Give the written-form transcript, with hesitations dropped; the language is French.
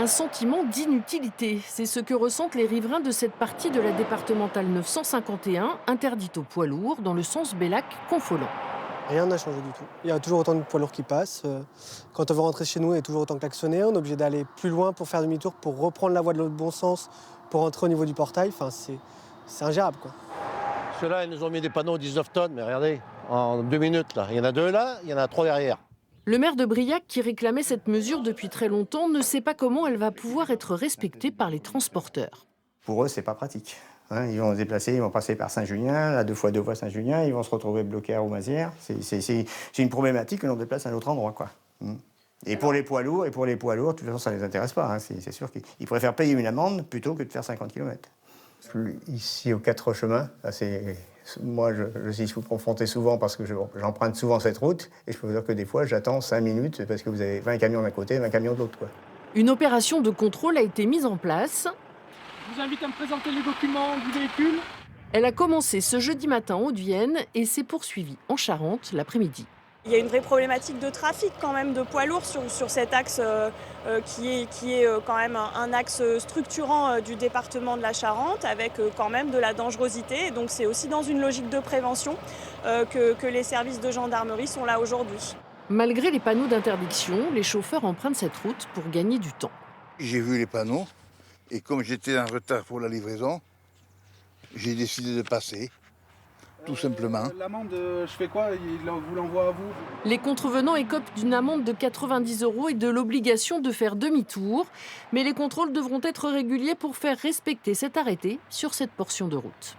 Un sentiment d'inutilité, c'est ce que ressentent les riverains de cette partie de la départementale 951, interdite aux poids lourds, dans le sens Bellac-Confolens. Rien n'a changé du tout. Il y a toujours autant de poids lourds qui passent. Quand on veut rentrer chez nous, il y a toujours autant de klaxonnés. On est obligé d'aller plus loin pour faire demi-tour, pour reprendre la voie de l'autre bon sens, pour rentrer au niveau du portail. Enfin, c'est ingérable, quoi. Ceux-là, ils nous ont mis des panneaux 19 tonnes, mais regardez, en 2 minutes, là. Il y en a 2 là, il y en a 3 derrière. Le maire de Briac, qui réclamait cette mesure depuis très longtemps, ne sait pas comment elle va pouvoir être respectée par les transporteurs. Pour eux, c'est pas pratique. Ils vont se déplacer, ils vont passer par Saint-Julien, la 2x2 voies Saint-Julien, ils vont se retrouver bloqués à Roumazières. C'est une problématique que l'on déplace à un autre endroit, quoi. Et pour les poids lourds, de toute façon, ça ne les intéresse pas. C'est sûr qu'ils préfèrent payer une amende plutôt que de faire 50 km. Ici, aux 4 chemins, moi, je suis confronté souvent parce que j'emprunte souvent cette route. Et je peux vous dire que des fois, j'attends 5 minutes parce que vous avez 20 camions d'un côté et 20 camions de l'autre, quoi. Une opération de contrôle a été mise en place. Je vous invite à me présenter les documents du véhicule. Elle a commencé ce jeudi matin en Haute-Vienne et s'est poursuivie en Charente l'après-midi. Il y a une vraie problématique de trafic quand même de poids lourds sur cet axe qui est quand même un axe structurant du département de la Charente avec quand même de la dangerosité. Et donc c'est aussi dans une logique de prévention que les services de gendarmerie sont là aujourd'hui. Malgré les panneaux d'interdiction, les chauffeurs empruntent cette route pour gagner du temps. J'ai vu les panneaux et comme j'étais en retard pour la livraison, j'ai décidé de passer. Tout simplement. L'amende, je fais quoi? Il vous l'envoie à vous? Les contrevenants écopent d'une amende de 90 € et de l'obligation de faire demi-tour. Mais les contrôles devront être réguliers pour faire respecter cet arrêté sur cette portion de route.